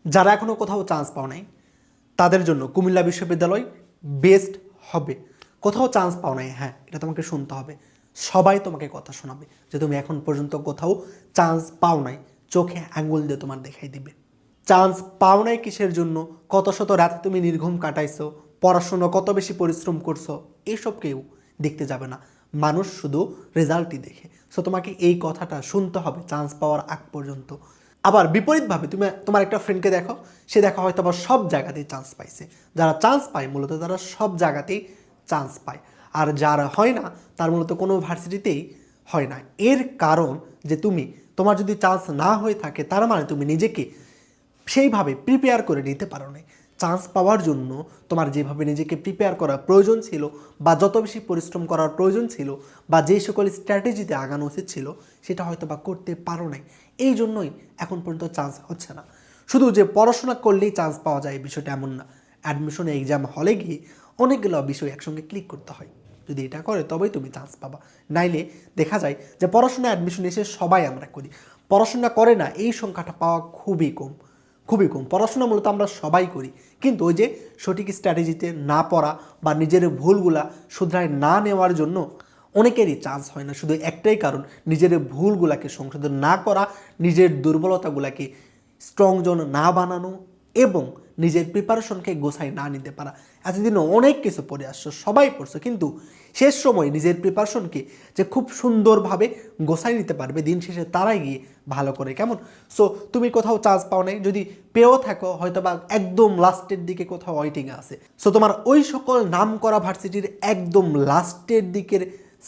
যারা এখনও কোথাও চান্স পাও নাই তাদের জন্য কুমিল্লা বিশ্ববিদ্যালয় বেস্ট হবে। কোথাও চান্স পাও নাই, হ্যাঁ এটা তোমাকে শুনতে হবে। সবাই তোমাকে কথা শোনাবে যে তুমি এখন পর্যন্ত কোথাও চান্স পাও নাই, চোখে আঙ্গুল দিয়ে তোমার দেখাই দিবে। চান্স পাও নাই কিসের জন্য, কত শত রাতে তুমি নির্ঘুম কাটাইছো, পড়াশোনা কত বেশি পরিশ্রম করছো, এসব কেউ দেখতে যাবে না। মানুষ শুধু রেজাল্টই দেখে। সো তোমাকে এই কথাটা শুনতে হবে চান্স পাওয়ার আগ পর্যন্ত। আবার বিপরীতভাবে তুমি তোমার একটা ফ্রেন্ডকে দেখো, সে দেখা হয়তো আবার সব জায়গাতেই চান্স পাইছে। যারা চান্স পায় মূলত তারা সব জায়গাতেই চান্স পায়, আর যারা হয় না তার মূলত কোনো ভার্সিটিতেই হয় না। এর কারণ যে তোমার যদি চান্স না হয়ে থাকে তার মানে তুমি নিজেকে সেইভাবে প্রিপেয়ার করে নিতে পারো না। চান্স পাওয়ার জন্য তোমার যেভাবে নিজেকে প্রিপেয়ার করার প্রয়োজন ছিল, বা যত বেশি পরিশ্রম করার প্রয়োজন ছিল, বা যে সকল স্ট্র্যাটেজিতে আগানো উচিত ছিল, সেটা হয়তো বা করতে পারো নাই। এই জন্যই এখন পর্যন্ত চান্স হচ্ছে না। শুধু যে পড়াশোনা করলেই চান্স পাওয়া যায় বিষয়টা এমন না। অ্যাডমিশন এক্সাম হলে গিয়ে অনেকগুলো বিষয় একসঙ্গে ক্লিক করতে হয়। যদি এটা করে তবেই তুমি চান্স পাবা। নাইলে দেখা যায় যে পড়াশোনা অ্যাডমিশন এসে সবাই আমরা করি, পড়াশোনা করে না এই সংখ্যাটা পাওয়া খুবই কম, খুবই কম। পড়াশোনা মূলত আমরা সবাই করি, কিন্তু ওই যে সঠিক স্ট্র্যাটেজিতে না পড়া বা নিজের ভুলগুলা শুধরায় না নেওয়ার জন্য অনেকেরই চান্স হয় না। শুধু একটাই কারণ, নিজের ভুলগুলাকে সংশোধন না করা, নিজের দুর্বলতাগুলাকে স্ট্রং জোন না বানানো, এবং নিজের প্রিপারেশনকে গোছায় না নিতে পারা। এতদিন অনেক কিছু পড়ে আসছো, সবাই পড়ছো, কিন্তু শেষ সময় নিজের প্রিপারেশনকে যে খুব সুন্দরভাবে গোছায় নিতে পারবে দিন শেষে তারাই গিয়ে ভালো করে। কেমন? সো তুমি কোথাও চান্স পাও নাই, যদি পেয়েও থাকো হয়তো বা একদম লাস্টের দিকে কোথাও ওয়েটিংয়ে আছে। সো তোমার ওই সকল নাম করা ভার্সিটির একদম লাস্টের দিকের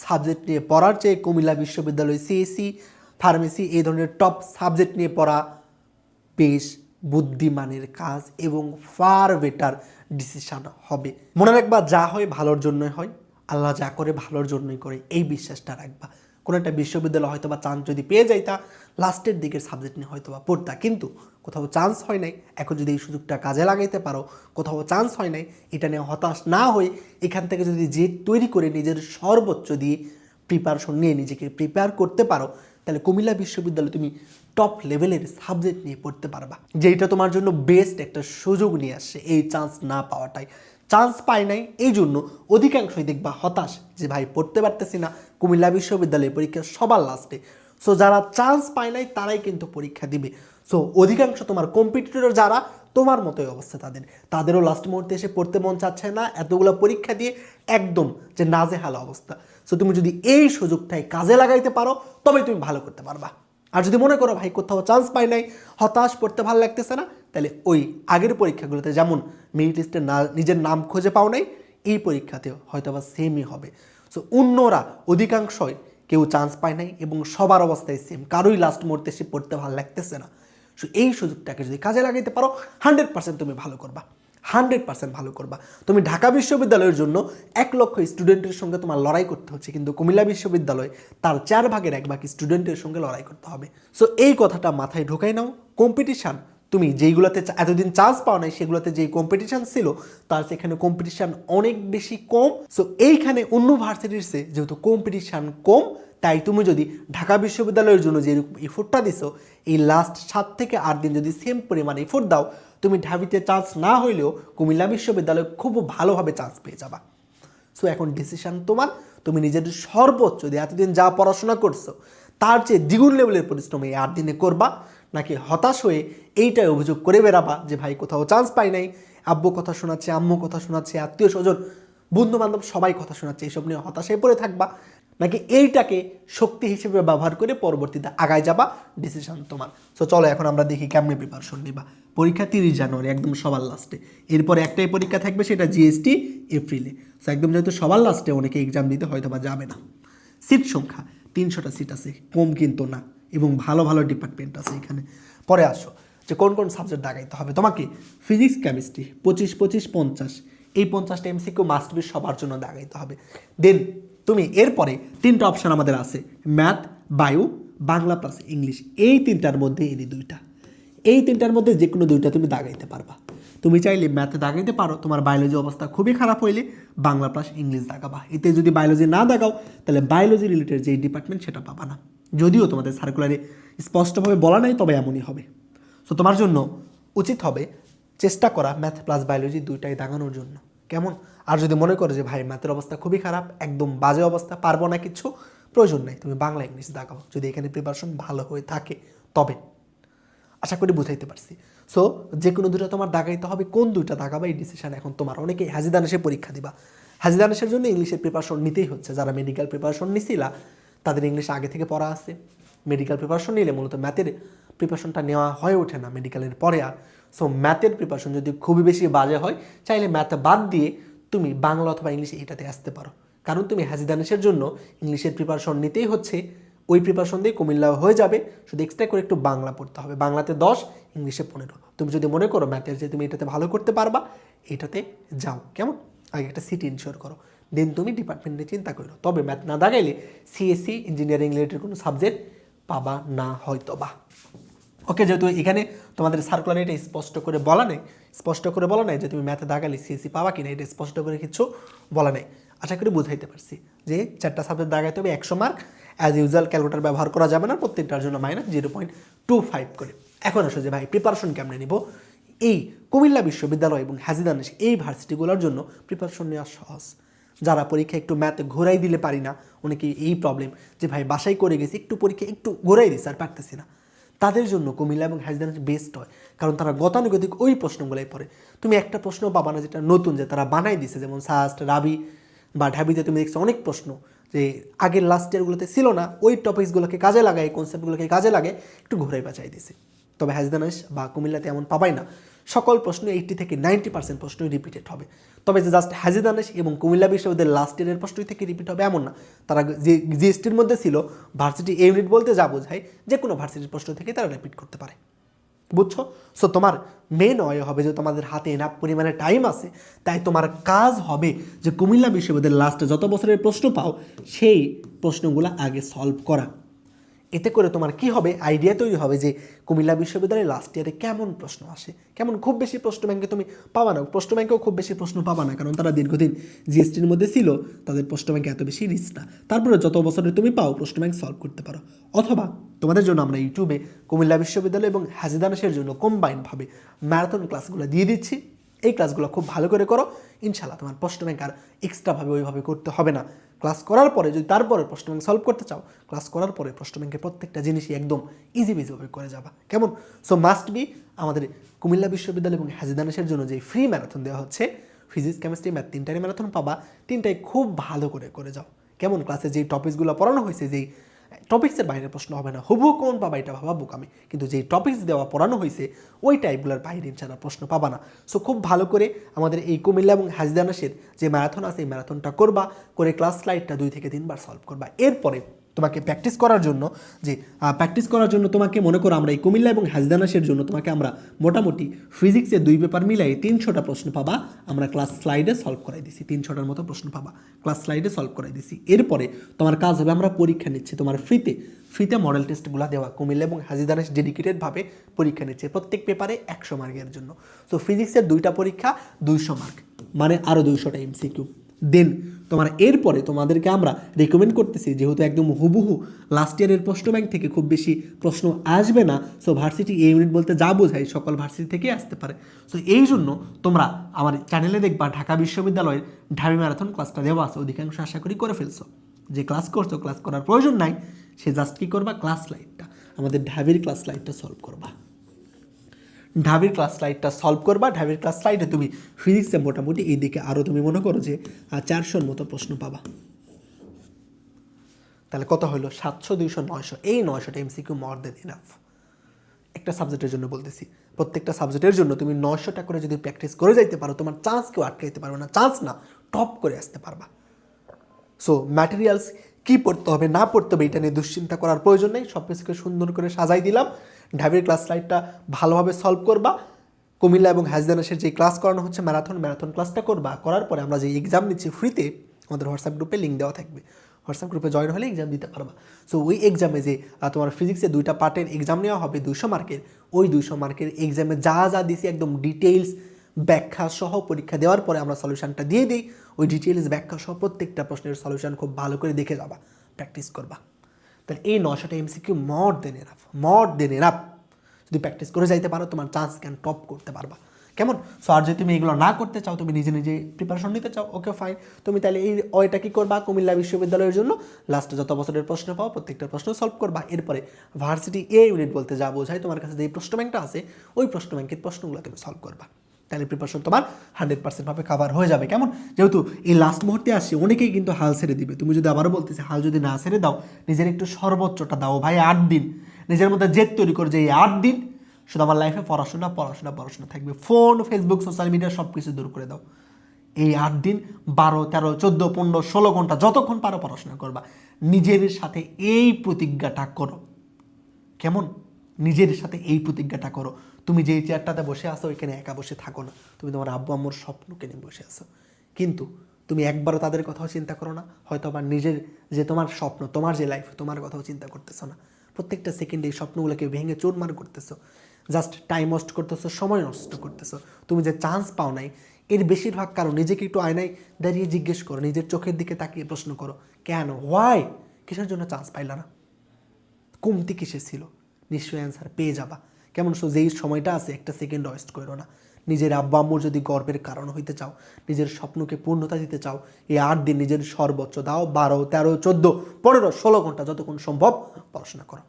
সাবজেক্ট নিয়ে পড়ার চেয়ে কুমিল্লা বিশ্ববিদ্যালয় সিএসসি, ফার্মেসি এই ধরনের টপ সাবজেক্ট নিয়ে পড়া বেশ বুদ্ধিমানের কাজ এবং ফার বেটার ডিসিশন হবে। মনে রাখবা, যা হয় ভালোর জন্যই হয়, আল্লাহ যা করে ভালোর জন্যই করে, এই বিশ্বাসটা রাখবা। কোনো একটা বিশ্ববিদ্যালয় হয়তো বা চান্স যদি পেয়ে যাইতা, লাস্টের দিকের সাবজেক্ট নিয়ে হয়তো বা পড়তা, কিন্তু কোথাও চান্স হয় নাই। এখন যদি এই সুযোগটা কাজে লাগাইতে পারো, কোথাও চান্স হয় নাই, এটা নিয়ে হতাশ না হয়ে এখান থেকে যদি জেদ তৈরি করে নিজের সর্বোচ্চ দিয়ে প্রিপারেশন নিয়ে নিজেকে প্রিপেয়ার করতে পারো, তাহলে কুমিল্লা বিশ্ববিদ্যালয়ে তুমি টপ লেভেলের সাবজেক্ট নিয়ে পড়তে পারবা, যেটা তোমার জন্য বেস্ট একটা সুযোগ নিয়ে আসছে এই চান্স না পাওয়াটাই। চান্স পায় নাই এই জন্য অধিকাংশই দেখবা হতাশ, যে ভাই পড়তে পারতেছি না, কুমিল্লা বিশ্ববিদ্যালয়ে পরীক্ষা সবার লাস্টে। সো যারা চান্স পায় নাই তারাই কিন্তু পরীক্ষা দিবে। সো অধিকাংশ তোমার কম্পিটিটর যারা তোমার মতোই অবস্থা, তাদেরও লাস্ট মুহূর্তে এসে পড়তে মন চাচ্ছে না, এতগুলো পরীক্ষা দিয়ে একদম যে নাজেহাল অবস্থা। সো তুমি যদি এই সুযোগটাই কাজে লাগাইতে পারো তবে তুমি ভালো করতে পারবা। আর যদি মনে করো ভাই কোথাও চান্স পাই নাই, হতাশ, পড়তে ভালো লাগতেছে না, তাহলে ওই আগের পরীক্ষাগুলোতে যেমন মেরিট লিস্টে নিজের নাম খুঁজে পাও নাই, এই পরীক্ষাতেও হয়তো বা সেমই হবে। সো অন্যরা অধিকাংশই কেউ চান্স পায় নাই এবং সবার অবস্থায় সেম, কারোই লাস্ট মুহূর্তে সে পড়তে ভালো লাগতেছে না। সো এই সুযোগটাকে যদি কাজে লাগাইতে পারো 100% তুমি ভালো করবা, 100% ভালো করবা। তুমি ঢাকা বিশ্ববিদ্যালয়ের জন্য 1 লক্ষ স্টুডেন্টের সঙ্গে তোমার লড়াই করতে হচ্ছে, কিন্তু কুমিল্লা বিশ্ববিদ্যালয় তার 1/4 স্টুডেন্টের সঙ্গে লড়াই করতে হবে। সো এই কথাটা মাথায় ঢোকাই নাও। কম্পিটিশান তুমি যেইগুলোতে এতদিন চান্স পাও নাই, সেগুলোতে যেই কম্পিটিশান ছিল তার সেখানে কম্পিটিশান অনেক বেশি কম। সো এইখানে অন্য ভার্সিটির চেয়ে যেহেতু কম্পিটিশান কম, তাই তুমি যদি ঢাকা বিশ্ববিদ্যালয়ের জন্য যেরকম এফোর্টটা দিছো, এই লাস্ট 7 থেকে 8 দিন যদি সেম পরিমাণ এফোর্ট দাও, তুমি ঢাবিতে চান্স না হইলেও কুমিল্লা বিশ্ববিদ্যালয়ে খুব ভালোভাবে চান্স পেয়ে যাবা। সো এখন ডিসিশন তোমার। তুমি নিজের সর্বোচ্চ দিয়ে এতদিন যা পড়াশোনা করছো তার চেয়ে দ্বিগুণ লেভেলের পরিশ্রম এই 8 দিনে করবা, নাকি হতাশ হয়ে এইটাই অভিযোগ করে বেড়াবা যে ভাই কোথাও চান্স পাই নাই, আব্বু কথা শোনাচ্ছে, আম্মু কথা শোনাচ্ছে, আত্মীয় স্বজন, বন্ধু বান্ধব সবাই কথা শোনাচ্ছে, এইসব নিয়ে হতাশায় পড়ে থাকবা, নাকি এইটাকে শক্তি হিসেবে ব্যবহার করে পরবর্তীতে আগায় যাবা, ডিসিশন তোমার। সো চলো এখন আমরা দেখি কেমনে প্রিপারেশন নিবা। পরীক্ষা 30 জানুয়ারি, একদম সবার লাস্টে। এরপরে একটাই পরীক্ষা থাকবে, সেটা জিএসটি এপ্রিলে। সো একদম যেহেতু সবার লাস্টে অনেকে এক্সাম দিতে হয়তো বা যাবে না। সিট সংখ্যা 300টা সিট আছে, কম কিন্তু না, এবং ভালো ভালো ডিপার্টমেন্ট আছে এখানে। পরে আসো যে কোন কোন সাবজেক্ট দাগাইতে হবে তোমাকে। ফিজিক্স, কেমিস্ট্রি 25-25-50, এই 50টা এমসিকিউ মাস্ট বি সবার জন্য দাগাইতে হবে। দেন তুমি এরপরে 3টা অপশান আমাদের আছে, math, bio, Bangla plus English. এই 3টার মধ্যে এনে 2টা, এই 3টার মধ্যে যে কোনো 2টা তুমি দাগাইতে পারবা। তুমি চাইলে ম্যাথে দাগাইতে পারো, তোমার বায়োলজি অবস্থা খুবই খারাপ হইলে বাংলা প্লাস ইংলিশ দাগাবা। এতে যদি বায়োলজি না দাগাও তাহলে বায়োলজি রিলেটেড যেই ডিপার্টমেন্ট সেটা পাবা না, যদিও তোমাদের সার্কুলারে স্পষ্টভাবে বলা নাই, তবে এমনই হবে। সো তোমার জন্য উচিত হবে চেষ্টা করা ম্যাথ প্লাস বায়োলজি দুইটাই দাগানোর জন্য। কেমন? আর যদি মনে করো যে ভাই ম্যাথের অবস্থা খুবই খারাপ, একদম বাজে অবস্থা, পারবো না কিছু, প্রয়োজন নেই, তুমি বাংলা ইংলিশ দাগাও যদি এখানে প্রিপারেশন ভালো হয়ে থাকে তবে। আশা করি বুঝাইতে পারছি। সো যে কোনো দুটো তোমার দাগাইতে হবে, কোন দুইটা দাগাবা এই ডিসিশন এখন তোমার। অনেকেই হাজিদানেশে পরীক্ষা দিবা, হাজিদানেশের জন্য ইংলিশের প্রিপারেশন নিতেই হচ্ছে। যারা মেডিকেল প্রিপারেশন নিছিলা তাদের ইংলিশ আগে থেকে পড়া আছে। মেডিকেল প্রিপারেশন নিলে মূলত ম্যাথের প্রিপারেশনটা নেওয়া হয়ে ওঠে না মেডিকেলের পরে আর। সো ম্যাথের প্রিপারেশন যদি খুবই বেশি বাজে হয়, চাইলে ম্যাথ বাদ দিয়ে তুমি বাংলা অথবা ইংলিশ এটাতে আসতে পারো। কারণ তুমি হাজিদানেশের জন্য ইংলিশের প্রিপারেশন নিতেই হচ্ছে, ওই প্রিপারেশন দিয়ে কুমিল্লা হয়ে যাবে, শুধু এক্সট্রা করে একটু বাংলা পড়তে হবে। বাংলাতে 10, ইংলিশে 15। তুমি যদি মনে করো ম্যাথের যে তুমি এটাতে ভালো করতে পারবা, এটাতে যাও। কেমন? আগে একটা সিট ইনশিওর করো, দেন তুমি ডিপার্টমেন্টে চিন্তা করো। তবে ম্যাথ না দাগাইলে সিএসসি ইঞ্জিনিয়ারিং রিলেটেড কোনো সাবজেক্ট পাবা না হয়তো বা। ওকে, যেহেতু এখানে তোমাদের সার্কুলার এটা স্পষ্ট করে বলা নেই যে তুমি ম্যাথে দাগালে সিএসসি পাবা কিনা, এটা স্পষ্ট করে কিছু বলা নেই। আশা করি বুঝাইতে পারছি যে 4টা সাবজেক্ট দাগাইতে হবে 100 মার্ক। অ্যাজ ইউজুয়াল ক্যালকুলেটার ব্যবহার করা যাবে না, প্রত্যেকটার জন্য -0.25 করে। এখন আসো যে ভাই প্রিপারেশন কেমনে নিব। এই কুমিল্লা বিশ্ববিদ্যালয় এবং হাজিদানেশ এই ভার্সিটিগুলোর জন্য প্রিপারেশন নেওয়া সহজ। যারা পরীক্ষা একটু ম্যাথ ঘোরাই দিলে পারি না, অনেকে এই প্রবলেম যে ভাই বাসায় করে গেছি, একটু পরীক্ষা একটু ঘোরাই দিছি আর পারতেছি না, তাদের জন্য কুমিল্লা এবং হাজিদানেশ বেস্ট হয়। কারণ তারা গতানুগতিক ওই প্রশ্নগুলোই পড়ে। তুমি একটা প্রশ্ন পাবা না যেটা নতুন, যে তারা বানাই দিছে। যেমন সাস্ট, রাবি বা ঢাবিতে তুমি দেখছো অনেক প্রশ্ন যে আগের লাস্ট ইয়ারগুলোতে ছিল না, ওই টপিকসগুলোকে কাজে লাগায়, কনসেপ্টগুলোকে কাজে লাগে একটু ঘুরাই বাঁচাই দিছে। তবে হাজিদানেশ বা কুমিল্লাতে এমন পাবাই না। সকল প্রশ্ন 80 থেকে 90% প্রশ্নই রিপিটেড হবে। তবে যে জাস্ট হাজিদানেশ এবং কুমিল্লা বিশ্ববিদ্যালয়ের লাস্ট ইয়ারের প্রশ্নই থেকে রিপিট হবে এমন না। তারা যে জিএসটির মধ্যে ছিল, ভার্সিটি ইউনিট বলতে যা বোঝায় যে কোনো ভার্সিটির প্রশ্ন থেকে তারা রিপিট করতে পারে। বুঝছো? সো তোমার মেন ওয়ে হবে যে তোমাদের হাতে এনাফ পরিমাণে টাইম আছে, তাই তোমার কাজ হবে যে কুমিল্লা বিশ্ববিদ্যালয়ের লাস্টে যত বছরের প্রশ্ন পাও সেই প্রশ্নগুলো আগে সলভ করা। এতে করে তোমার কি হবে, আইডিয়া তৈরি হবে যে কুমিল্লা বিশ্ববিদ্যালয়ের লাস্ট ইয়ারে কেমন প্রশ্ন আসে, কেমন। খুব বেশি প্রশ্ন ব্যাংকে তুমি পাবা না, প্রশ্ন ব্যাংকেও খুব বেশি প্রশ্ন পাবা না, কারণ তারা দীর্ঘদিন জিএসটির মধ্যে ছিল, তাদের প্রশ্ন ব্যাংকে এত বেশি রিস্ক না। তারপরে যত বছরে তুমি পাও প্রশ্ন ব্যাংক সলভ করতে পারো। অথবা তোমাদের জন্য আমরা ইউটিউবে কুমিল্লা বিশ্ববিদ্যালয় এবং হাজিদানেশের জন্য কম্বাইনভাবে ম্যারাথন ক্লাসগুলো দিয়ে দিচ্ছি। এই ক্লাসগুলো খুব ভালো করে করো, ইনশাল্লাহ তোমার প্রশ্ন ব্যাংক আর এক্সট্রাভাবে ওইভাবে করতে হবে না। ক্লাস করার পরে যদি তারপরে প্রশ্ন ব্যাংক সলভ করতে চাও, ক্লাস করার পরে প্রশ্ন ব্যাংকের প্রত্যেকটা জিনিসই একদম ইজিভাবে করে যাবা। কেমন? সো মাস্ট বি আমাদের কুমিল্লা বিশ্ববিদ্যালয় এবং হাজিদানেশের জন্য যে ফ্রি ম্যারাথন দেওয়া হচ্ছে, ফিজিক্স, কেমিস্ট্রি, ম্যাথ 3টারই ম্যারাথন পাবা। 3টাই খুব ভালো করে যাও। কেমন? ক্লাসে যেই টপিকসগুলো পড়ানো হয়েছে, যেই টপিক্সের বাইরে প্রশ্ন হবে না, হুবহু কোন পাবা এটা ভাবা বোকামি, কিন্তু যেই টপিক্স দেওয়া পড়ানো হয়েছে ওই টাইপগুলোর বাইরে ইনশাল্লাহ প্রশ্ন পাবা না। সো খুব ভালো করে আমাদের এই কুমিল্লা এবং হাজিদানেশের যে ম্যারাথন আছে এই ম্যারাথনটা করবা, করে ক্লাস স্লাইডটা 2 থেকে 3 বার সলভ করবা। এরপরে তোমাকে প্র্যাকটিস করার জন্য তোমাকে মনে করো আমরা এই কুমিল্লা এবং হাজিদানেশের জন্য তোমাকে আমরা মোটামুটি ফিজিক্সে 2 পেপার মিলাই 300টা প্রশ্ন পাবা, আমরা ক্লাস স্লাইডে সলভ করাই দিছি। 300টার মতো প্রশ্ন পাবা, ক্লাস স্লাইডে সলভ করাই দিছি। এরপরে তোমার কাজ হবে, আমরা পরীক্ষা নিচ্ছি তোমার ফ্রিতে মডেল টেস্টগুলো দেওয়া। কুমিল্লা এবং হাজিদানেশ ডেডিকেটেডভাবে পরীক্ষা নিচ্ছে প্রত্যেক পেপারে 100 মার্কের জন্য। সো ফিজিক্সের 2টা পরীক্ষা 200 মার্ক, মানে আরও 200টা এমসিকিউ। দেন তোমার এরপরে তোমাদেরকে আমরা রেকমেন্ড করতেছি, যেহেতু একদম হুবহু লাস্ট ইয়ারের প্রশ্ন ব্যাংক থেকে খুব বেশি প্রশ্ন আসবে না, সো ভার্সিটি এ ইউনিট বলতে যা বোঝায় সকল ভার্সিটি থেকে আসতে পারে। সো এই জন্য তোমরা আমার চ্যানেলে দেখবা ঢাকা বিশ্ববিদ্যালয়ের ঢাবি ম্যারাথন ক্লাসটা দেওয়া আছে, অধিকাংশ আশা করি করে ফেলছো। যে ক্লাস করছো, ক্লাস করার প্রয়োজন নাই, সে জাস্ট কী করবা, ক্লাস স্লাইডটা, আমাদের ঢাবির ক্লাস স্লাইডটা সলভ করবা। ঢাবির ক্লাস স্লাইডে তুমি ফিজিক্সে মোটামুটি এই দিকে আরও তুমি মনে করো যে 400-র মতো প্রশ্ন পাবা। তাহলে কত হলো? 700, 200, 900। এই 900টা এমসিকিউ মোর দেন ইনাফ। একটা সাবজেক্টের জন্য বলতেছি, প্রত্যেকটা সাবজেক্টের জন্য তুমি 900টা করে যদি প্র্যাকটিস করে যাইতে পারো, তোমার চান্স কেউ আটকাইতে পারবে না, চান্স না, টপ করে আসতে পারবা। সো ম্যাটেরিয়ালস কী পড়তে হবে না পড়তে হবে এটা নিয়ে দুশ্চিন্তা করার প্রয়োজন নেই, সব কিছুকে সুন্দর করে সাজাই দিলাম। ঢাবির ক্লাস স্লাইডটা ভালোভাবে সলভ করবা। কুমিল্লা এবং হাজিদানেশের যে ক্লাস করানো হচ্ছে ম্যারাথন ক্লাসটা করবা। করার পরে আমরা যে এক্সাম নিচ্ছি ফ্রিতে, আমাদের হোয়াটসঅ্যাপ গ্রুপে লিঙ্ক দেওয়া থাকবে, হোয়াটসঅ্যাপ গ্রুপে জয়েন হলে এক্সাম দিতে পারবা। সো ওই এক্সামে যে তোমার ফিজিক্সে 2টা পার্টের এক্সাম নেওয়া হবে 200 মার্কের, ওই 200 মার্কের এক্সামে যা দিছি একদম ডিটেইলস ব্যাখ্যা সহ পরীক্ষা দেওয়ার পরে আমরা সলিউশনটা দিয়ে দিই। ওই ডিটেইলস ব্যাখ্যা সহ প্রত্যেকটা প্রশ্নের সলিউশন খুব ভালো করে দেখে যাবা, প্র্যাকটিস করবা। তাহলে এই 900টা এমসিকিউ মোর দেন এনাফ। যদি প্র্যাকটিস করে যাইতে পারো তোমার চান্স ক্যান টপ করতে পারবা। কেমন? সো আর যদি তুমি এগুলো না করতে চাও, তুমি নিজে নিজে প্রিপারেশন নিতে চাও, ওকে ফাইন, তুমি তাহলে এই ওইটা কী করবা, কুমিল্লা বিশ্ববিদ্যালয়ের জন্য লাস্টে যত বছরের প্রশ্ন পাও প্রত্যেকটা প্রশ্ন সলভ করবা। এরপরে ভার্সিটি এ ইউনিট বলতে যা বোঝায়, তোমার কাছে যে প্রশ্ন ব্যাংকটা আছে ওই প্রশ্ন ব্যাংকের প্রশ্নগুলো তুমি সলভ করবা। তাহলে প্রিপারেশন তোমার 100% ভাবে কাভার হয়ে যাবে। কেমন? যেহেতু এই লাস্ট মুহূর্তে আসছে, অনেকেই কিন্তু হাল ছেড়ে দিবে। তুমি যদি আবারও বলতেছে হাল যদি না ছেড়ে দাও, নিজের একটু সর্বোচ্চটা দাও ভাই। 8 দিন নিজের মধ্যে জেদ তৈরি করে যে এই 8 দিন শুধু আমার লাইফে পড়াশোনা পড়াশোনা পড়াশোনা থাকবে। ফোন, ফেসবুক, সোশ্যাল মিডিয়া সব কিছু দূর করে দাও। এই 8 দিন 12, 13, 14, 15, 16 ঘন্টা যতক্ষণ পারো পড়াশোনা করবা। নিজের সাথে এই প্রতিজ্ঞাটা করো। কেমন? নিজের সাথে এই প্রতিজ্ঞাটা করো। তুমি যেই চেয়ারটাতে বসে আসো ওইখানে একা বসে থাকো না, তুমি তোমার আব্বু আম্মুর স্বপ্নকে নিয়ে বসে আসো। কিন্তু তুমি একবারও তাদের কথাও চিন্তা করো না, হয়তো আবার নিজের যে তোমার স্বপ্ন, তোমার যে লাইফ, তোমার কথাও চিন্তা করতেছো না। প্রত্যেকটা সেকেন্ডে এই স্বপ্নগুলোকে ভেঙে চুরমার করতেছো, জাস্ট টাইম ওয়েস্ট করতেছো, সময় নষ্ট করতেছো। তুমি যে চান্স পাও নাই এর বেশিরভাগ কারণ নিজেকে একটু আয়নায় দাঁড়িয়ে জিজ্ঞেস করো, নিজের চোখের দিকে তাকিয়ে প্রশ্ন করো, কেন, হোয়াই, কিসের জন্য চান্স পাইলা না, কমতি কিসে ছিল? নিশ্চয়ই অ্যান্সার পেয়ে যাবা। কেমন? সো যেই সময়টা আছে একটা সেকেন্ড ওয়েস্ট করো না। নিজের আব্বা আম্মুর যদি গর্বের কারণ হইতে চাও, নিজের স্বপ্নকে পূর্ণতা দিতে চাও, এই 8 দিন নিজের সর্বোচ্চ দাও। 12, 13, 14, 15, 16 ঘন্টা যতক্ষণ সম্ভব পড়াশোনা করো,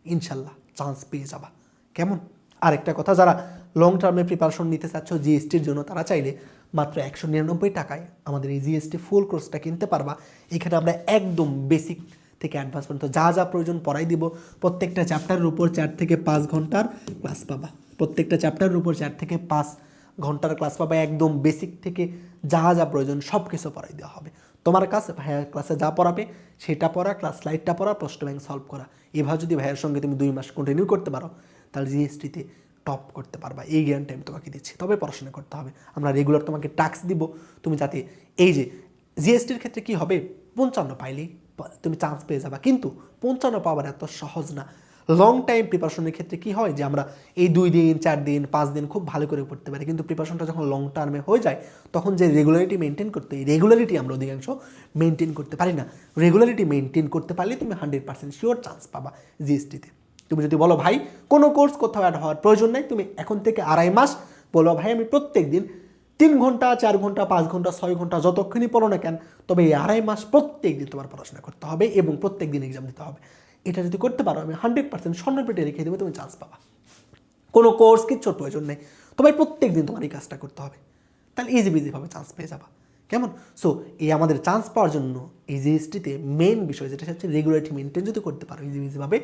ইনশাল্লাহ চান্স পেয়ে যাবা। কেমন? আরেকটা কথা, যারা লং টার্মে প্রিপারেশন নিতে চাচ্ছ জিএসটির জন্য, তারা চাইলে মাত্র 199 টাকায় আমাদের এই জিএসটি ফুল কোর্সটা কিনতে পারবা। এখানে আমরা একদম বেসিক থেকে অ্যাডভান্স পর্যন্ত যা যা প্রয়োজন পড়াই দিব। প্রত্যেকটা চ্যাপ্টারের উপর 4 থেকে 5 ঘন্টার ক্লাস পাবা। প্রত্যেকটা চ্যাপ্টারের উপর 4 থেকে 5 ঘন্টার ক্লাস পাবা। একদম বেসিক থেকে যা যা প্রয়োজন সব কিছু পড়াই দেওয়া হবে। তোমার কাছে ভাইয়ার ক্লাসে যা পড়াবে সেটা পড়া, ক্লাস স্লাইডটা পড়া, প্রশ্ন ব্যাংক সলভ করা। এভাবে যদি ভাইয়ের সঙ্গে তুমি 2 মাস কন্টিনিউ করতে পারো, তাহলে জিএসটিতে টপ করতে পারবা। এই গ্যারান্টি আমি তোমাকে দিচ্ছি। তবে পড়াশোনা করতে হবে। আমরা রেগুলার তোমাকে টাস্ক দিব, তুমি যাতে এই যে জিএসটির ক্ষেত্রে কি হবে, 55 পাইলেই তুমি চান্স পেয়ে যাবা। কিন্তু 55 পাওয়ার এত সহজ না। লং টাইম প্রিপারেশনের ক্ষেত্রে কি হয় যে আমরা এই 2 দিন 4 দিন 5 দিন খুব ভালো করে পড়তে পারি, কিন্তু প্রিপারেশনটা যখন লং টার্মে হয়ে যায় তখন যে রেগুলারিটি মেনটেন করতে, এই রেগুলারিটি আমরা অধিকাংশ মেনটেন করতে পারি না। রেগুলারিটি মেনটেন করতে পারলে তুমি 100% শিওর চান্স পাবা জিএসটিতে। তুমি যদি বলো ভাই কোনো কোর্স কোথাও অ্যাড হওয়ার প্রয়োজন নেই, তুমি এখন থেকে 2.5 মাস বলো ভাই আমি প্রত্যেক দিন 3 ঘন্টা 4 ঘন্টা 5 ঘন্টা 6 ঘন্টা যতক্ষণই পড়ো না কেন, তবে এই 2.5 মাস প্রত্যেক দিন তোমার পড়াশোনা করতে হবে এবং প্রত্যেক দিন এক্সাম দিতে হবে। এটা যদি করতে পারো, আমি 100% স্বর্ণ পেটে রেখে দেবো, তুমি চান্স পাবা। কোনো কোর্স কিচ্ছুর প্রয়োজন নেই, তবে প্রত্যেক দিন তোমার এই কাজটা করতে হবে, তাহলে ইজিভাবে চান্স পেয়ে যাবা। কেমন? সো এই আমাদের চান্স পাওয়ার জন্য এই জিএসটিতে মেন বিষয় যেটা হচ্ছে রেগুলারিটি মেনটেন যদি করতে পারো, ইজিভাবে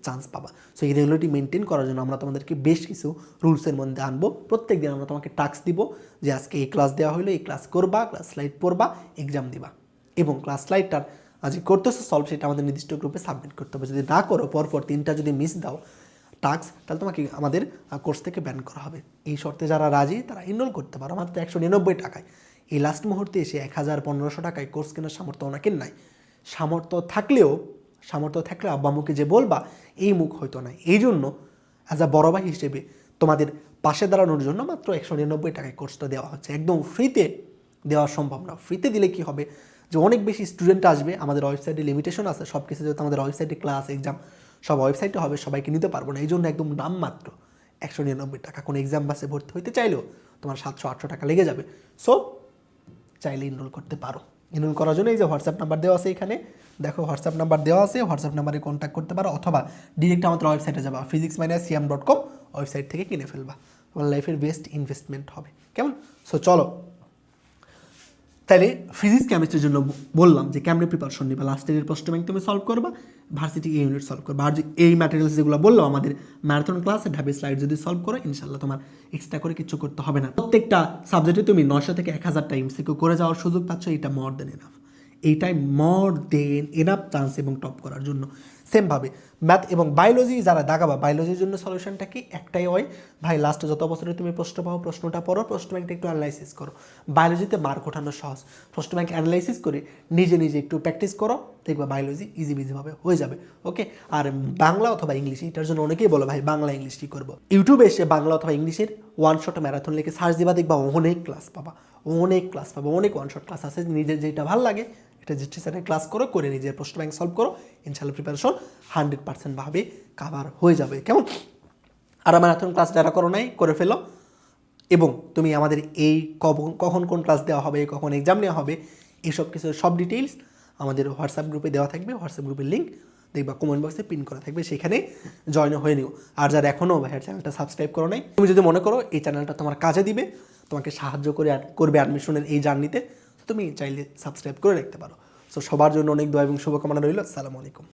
চান্স পাবা। সো এই রেগুলারিটি মেনটেন করার জন্য আমরা তোমাদেরকে বেশ কিছু রুলসের মধ্যে আনবো। প্রত্যেক দিন আমরা তোমাকে টাস্ক দিব যে আজকে এই ক্লাস দেওয়া হলো, এই ক্লাস করবা, ক্লাস স্লাইড পড়বা, এক্সাম দিবা, এবং ক্লাস স্লাইডটার আজ করতেছো সলভ সেটা আমাদের নির্দিষ্ট গ্রুপে সাবমিট করতে হবে। যদি না করো, পরপর 3টা যদি মিস দাও টাস্ক, তাহলে তোমাকে আমাদের কোর্স থেকে ব্যান করা হবে। এই শর্তে যারা রাজি তারা এনরোল করতে পারো মাত্র 199 টাকায়। এই লাস্ট মুহূর্তে এসে 1000-1500 টাকায় কোর্স কেনার সামর্থ্য অনেকের নাই। সামর্থ্য থাকলেও আব্বা আম্মুকে যে বলবা এই মুখ হয়তো নাই। এই জন্য অ্যাজ আ বড় ভাই হিসেবে তোমাদের পাশে দাঁড়ানোর জন্য মাত্র 199 টাকায় কোর্সটা দেওয়া হচ্ছে। একদম ফ্রিতে দেওয়া সম্ভব না। ফ্রিতে দিলে কি হবে যে অনেক বেশি স্টুডেন্ট আসবে, আমাদের ওয়েবসাইটে লিমিটেশন আছে, সব কিছু যেহেতু আমাদের ওয়েবসাইটে ক্লাস এক্সাম সব ওয়েবসাইটে হবে, সবাইকে নিতে পারবো না। এই জন্য একদম দাম মাত্র 199 টাকা। কোনো এক্সাম বাসে ভর্তি হইতে চাইলেও তোমার 700-800 টাকা লেগে যাবে। সো চাইলে এনরোল করতে পারো। এনরোল করার জন্য এই যে হোয়াটসঅ্যাপ নাম্বার দেওয়া আছে, এখানে দেখো হোয়াটসঅ্যাপ নাম্বার দেওয়া আছে, হোয়াটসঅ্যাপ নাম্বারে কন্ট্যাক্ট করতে পারো, অথবা ডিরেক্ট আমাদের ওয়েবসাইটে যাবা, physics-siam.com ওয়েবসাইট থেকে কিনে ফেলবা। তোমার লাইফের বেস্ট ইনভেস্টমেন্ট হবে। কেমন? সো চলো, তাইলে ফিজিক্স কেমিস্ট্রির জন্য বললাম যে কেমনে প্রিপারেশন নিবা। লাস্ট ইয়ারের প্রশ্ন ব্যাংক তুমি সলভ করবা, ভার্সিটি এ ইউনিট সলভ করবা, আর এই ম্যাটেরিয়ালস যেগুলো বললাম আমাদের ম্যারাথন ক্লাসে ঢাবি স্লাইড যদি সলভ করো, ইনশাল্লাহ তোমার এক্সট্রা করে কিছু করতে হবে না। প্রত্যেকটা সাবজেক্টে তুমি 900 থেকে 1000 টাইম সিকিউ করে যাওয়ার সুযোগ পাচ্ছ। এটা মোর দেন এনাফ, এইটাই মোর দেন এনাফ চান্স এবং টপ করার জন্য। সেমভাবে ম্যাথ এবং বায়োলজি যারা দাগাবা, বায়োলজির জন্য সলিউশনটা কি একটাই হয় ভাই, লাস্টে যত বছরে তুমি প্রশ্ন পাও প্রশ্নটা পড়ো, প্রশ্ন ব্যাংকটা একটু অ্যানালাইসিস করো। বায়োলজিতে মার্ক ওঠানো সহজ, প্রশ্ন ব্যাংক অ্যানালাইসিস করে নিজে নিজে একটু প্র্যাকটিস করো, দেখবা বায়োলজি ইজিভাবে হয়ে যাবে। ওকে, আর বাংলা অথবা ইংলিশ, এটার জন্য অনেকেই বলো ভাই বাংলা ইংলিশ কী করবো। ইউটিউবে এসে বাংলা অথবা ইংলিশের ওয়ান শট ম্যারাথন লিখে সার্চ দিবা, দেখবা অনেক ক্লাস পাবা, অনেক ওয়ান শট ক্লাস আছে। নিজের যেটা ভালো লাগে এটা যে টিচারের ক্লাস করে নিজের প্রশ্ন ব্যাংক সলভ করো, ইনশাল্লাহ প্রিপারেশন 100% ভাবে কাভার হয়ে যাবে। কেমন? আর আমার এখন ক্লাস যারা করো নাই করে ফেলো, এবং তুমি আমাদের এই কখন কোন ক্লাস দেওয়া হবে, কখন এক্সাম নেওয়া হবে, এইসব কিছু সব ডিটেইলস আমাদের হোয়াটসঅ্যাপ গ্রুপে দেওয়া থাকবে। হোয়াটসঅ্যাপ গ্রুপের লিঙ্ক দেখবা কমেন্ট বক্সে পিন করা থাকবে, সেখানে জয়েন হয়ে নিও। আর যারা এখনও ভাইয়ের চ্যানেলটা সাবস্ক্রাইব করো নাই, তুমি যদি মনে করো এই চ্যানেলটা তোমার কাজে দিবে, তোমাকে সাহায্য করবে অ্যাডমিশনের এই জার্নিতে, তুমি চাইলে সাবস্ক্রাইব করে রাখতে পারো। সো সবার জন্য অনেক দোয়া এবং শুভকামনা রইল। আসসালামু আলাইকুম।